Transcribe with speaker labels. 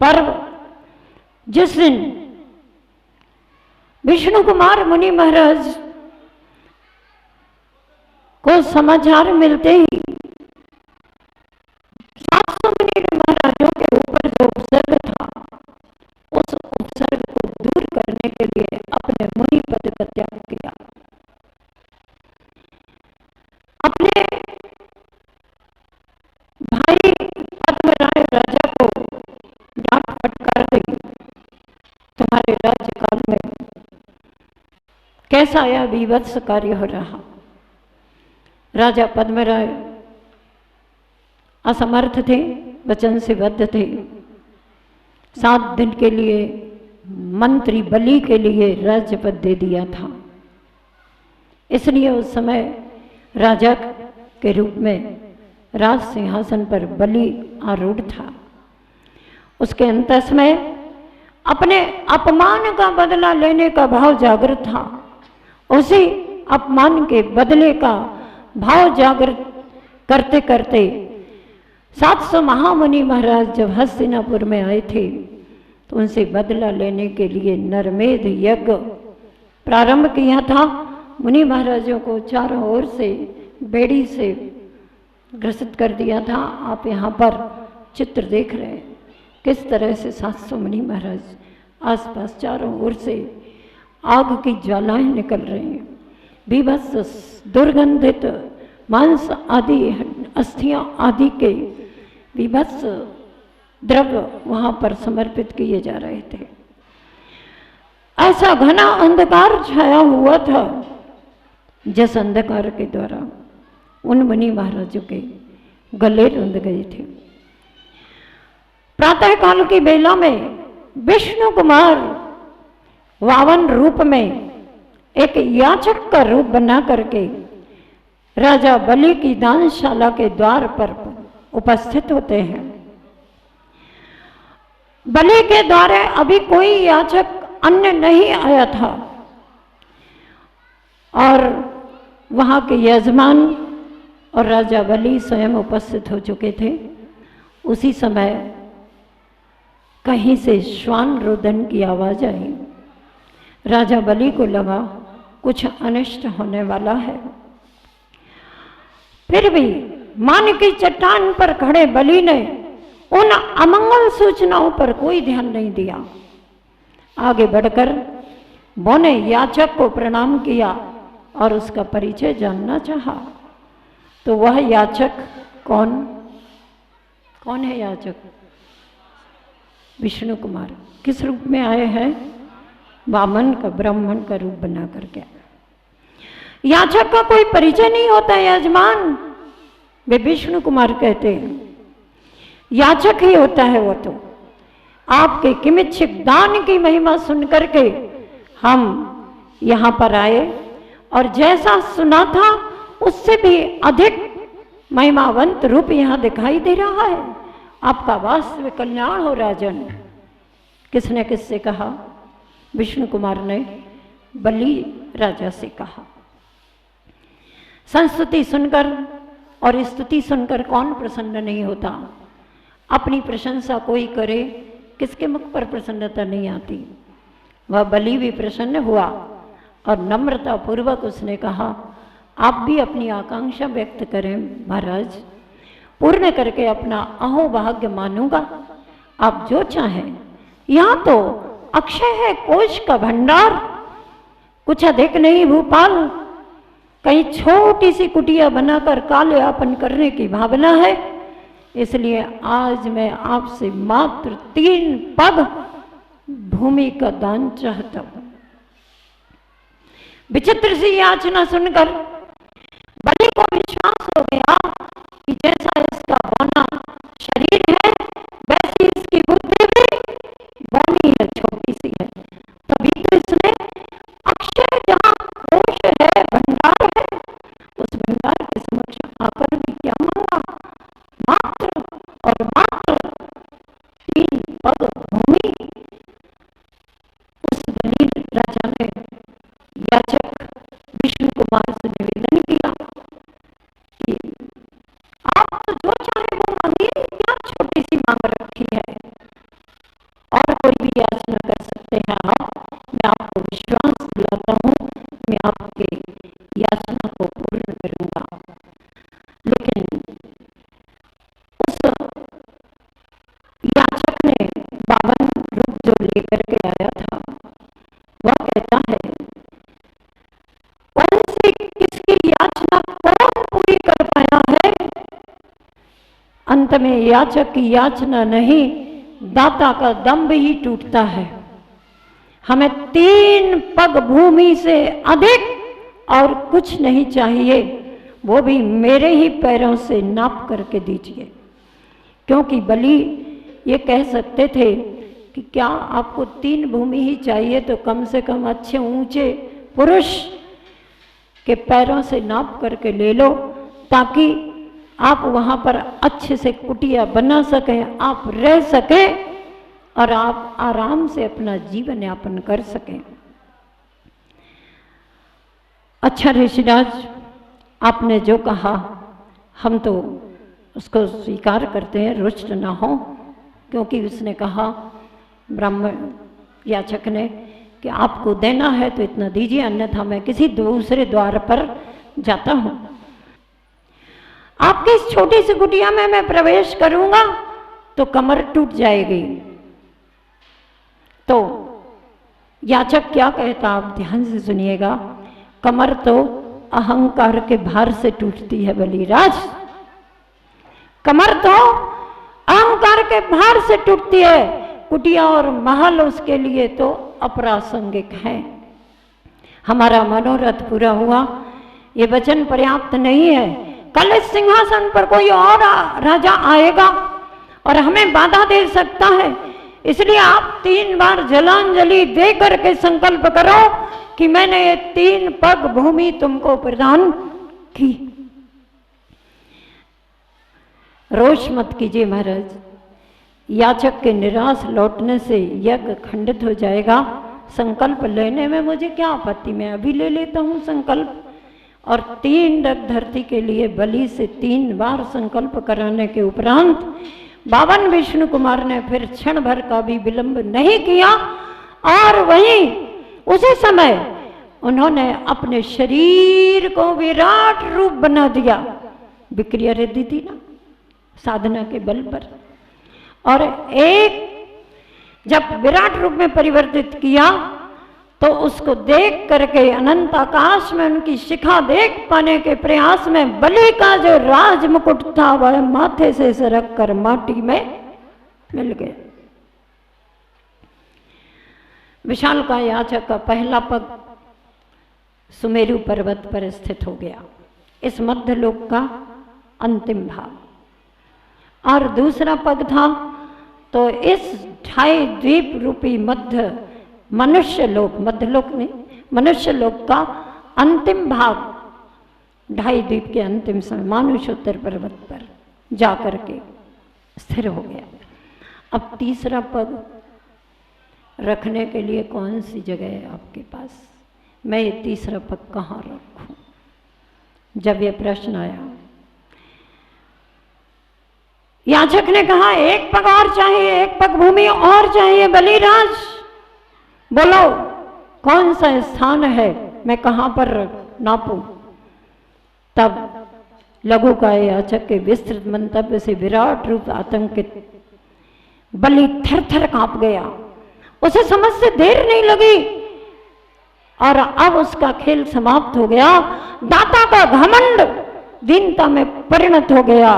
Speaker 1: पर्व जिस दिन विष्णु कुमार मुनि महाराज को समाचार मिलते ही 700 मुनि महाराजों के ऊपर जो उपसर्ग था, उस उपसर्ग को दूर करने के लिए अपने मुनि पद का त्याग किया। अपने भाई पद्मराय राजा को डांट फटकार दी, तुम्हारे राज्यकाल में कैसा यह विभत्स कार्य हो रहा। राजा पद्मराय असमर्थ थे, वचन से बद्ध थे। 7 दिन के लिए मंत्री बलि के लिए राज्य पद दे दिया था, इसलिए उस समय राजा के रूप में राज सिंहासन पर बलि आरूढ़ था। उसके अंतस में अपने अपमान का बदला लेने का भाव जागृत था। उसी अपमान के बदले का भाव जागृत करते करते 700 महामुनि महाराज जब हस्तिनापुर में आए थे, तो उनसे बदला लेने के लिए नरमेध यज्ञ प्रारंभ किया था। मुनि महाराजों को चारों ओर से बेड़ी से ग्रसित कर दिया था। आप यहाँ पर चित्र देख रहे हैं, किस तरह से 700 मुनि महाराज आसपास चारों ओर से आग की ज्वालाएं निकल रही हैं। विभत्स दुर्गंधित मांस आदि अस्थियां आदि के विभत्स द्रव्य वहां पर समर्पित किए जा रहे थे। ऐसा घना अंधकार छाया हुआ था, जिस अंधकार के द्वारा उन मुनि महाराजों के गले रुंध गए थे। प्रातः काल की बेला में विष्णु कुमार वामन रूप में एक याचक का रूप बना करके राजा बलि की दानशाला के द्वार पर उपस्थित होते हैं। बलि के द्वारा अभी कोई याचक अन्य नहीं आया था और वहां के यजमान और राजा बलि स्वयं उपस्थित हो चुके थे। उसी समय कहीं से श्वान रोदन की आवाज आई। राजा बलि को लगा कुछ अनिष्ट होने वाला है। फिर भी मान की चट्टान पर खड़े बलि ने उन अमंगल सूचनाओं पर कोई ध्यान नहीं दिया। आगे बढ़कर बौने याचक को प्रणाम किया और उसका परिचय जानना चाहा। तो वह याचक कौन है याचक? विष्णु कुमार। किस रूप में आए हैं? वामन का, ब्राह्मण का रूप बना करके। याचक का कोई परिचय नहीं होता यजमान, वे विष्णु कुमार कहते हैं। याचक ही होता है वो तो। आपके किमिच्छिक दान की महिमा सुन करके हम यहाँ पर आए और जैसा सुना था उससे भी अधिक महिमावंत रूप यहाँ दिखाई दे रहा है। आपका वास्तविक कल्याण हो राजन। किसने किससे कहा? विष्णु कुमार ने बलि राजा से कहा। संस्तुति सुनकर और स्तुति सुनकर कौन प्रसन्न नहीं होता? अपनी प्रशंसा कोई करे, किसके मुख पर प्रसन्नता नहीं आती? वह बलि भी प्रसन्न हुआ और नम्रता पूर्वक उसने कहा, आप भी अपनी आकांक्षा व्यक्त करें महाराज, पूर्ण करके अपना अहोभाग्य मानूंगा। आप जो चाहें। यहाँ तो अक्षय है कोश का भंडार, कुछ अधिक नहीं भूपाल। कहीं छोटी सी कुटिया बनाकर कालयापन करने की भावना है, इसलिए आज मैं आपसे मात्र 3 पग भूमि का दान चाहता हूं। विचित्र सी याचना सुनकर बलि को विश्वास हो गया कि जैसा इसका बौना शरीर है वैसी इसकी बुद्धि भी बौनी है, छोटी सी है। तभी तो इसने अक्षय जहां कोश है, भंडार है, उस भंडार के समक्ष आकर भी क्या मांगा? मात्र और मात्र 3 पग भूमि। उस बलि राजा ने याचक विष्णु कुमार से निवेदन अंत में याचक की याचना नहीं, दाता का दंभ ही टूटता है। हमें 3 पग भूमि से अधिक और कुछ नहीं चाहिए, वो भी मेरे ही पैरों से नाप करके दीजिए। क्योंकि बलि ये कह सकते थे कि क्या आपको 3 भूमि ही चाहिए तो कम से कम अच्छे ऊंचे पुरुष के पैरों से नाप करके ले लो, ताकि आप वहां पर अच्छे से कुटिया बना सकें, आप रह सकें और आप आराम से अपना जीवन यापन कर सकें। अच्छा ऋषिराज, आपने जो कहा हम तो उसको स्वीकार करते हैं, रुष्ट ना हो। क्योंकि उसने कहा ब्राह्मण याचक ने कि आपको देना है तो इतना दीजिए, अन्यथा मैं किसी दूसरे द्वार पर जाता हूं। आपकी इस छोटी सी कुटिया में मैं प्रवेश करूंगा तो कमर टूट जाएगी। तो याचक क्या कहता, आप ध्यान से सुनिएगा। कमर तो अहंकार के भार से टूटती है बलिराज, कमर तो अहंकार के भार से टूटती है। कुटिया और महल उसके लिए तो अप्रासंगिक है। हमारा मनोरथ पूरा हुआ, ये वचन पर्याप्त नहीं है। कल इस सिंहासन पर कोई और राजा आएगा और हमें बाधा दे सकता है, इसलिए आप 3 बार जलांजलि दे करके संकल्प करो कि मैंने ये 3 पग भूमि तुमको प्रदान की। रोष मत कीजिए महाराज, याचक के निराश लौटने से यज्ञ खंडित हो जाएगा। संकल्प लेने में मुझे क्या आपत्ति, मैं अभी ले लेता हूं संकल्प। और 3 रग धरती के लिए बलि से 3 बार संकल्प कराने के उपरांत बावन विष्णु कुमार ने फिर क्षण भर का भी विलंब नहीं किया और वहीं उसी समय उन्होंने अपने शरीर को विराट रूप बना दिया। विक्रिया रिद्धि थी ना साधना के बल पर, और एक जब विराट रूप में परिवर्तित किया तो उसको देख करके अनंत आकाश में उनकी शिखा देख पाने के प्रयास में बलि का जो राज मुकुट था वह माथे से सरक कर माटी में मिल गया। विशाल का याचक का पहला पग सुमेरु पर्वत पर स्थित हो गया, इस मध्य लोक का अंतिम भाग। और दूसरा पग था तो इस 2.5 द्वीप रूपी मध्य मनुष्य लोक, मध्य लोक नहीं मनुष्य लोक का अंतिम भाग 2.5 द्वीप के अंतिम समय मानुषोत्तर पर्वत पर जाकर के स्थिर हो गया। अब तीसरा पग रखने के लिए कौन सी जगह है आपके पास? मैं ये तीसरा पग कहाँ रखूं? जब ये प्रश्न आया, याचक ने कहा 1 पग और चाहिए, 1 पग भूमि और चाहिए। बलिराज बोलो कौन सा स्थान है, मैं कहां पर नापूं? तब लघु का याचक के विस्तृत मंतव्य से विराट रूप आतंकित बलि थर थर कांप गया। उसे समझ से देर नहीं लगी और अब उसका खेल समाप्त हो गया। दाता का घमंड दीनता में परिणत हो गया।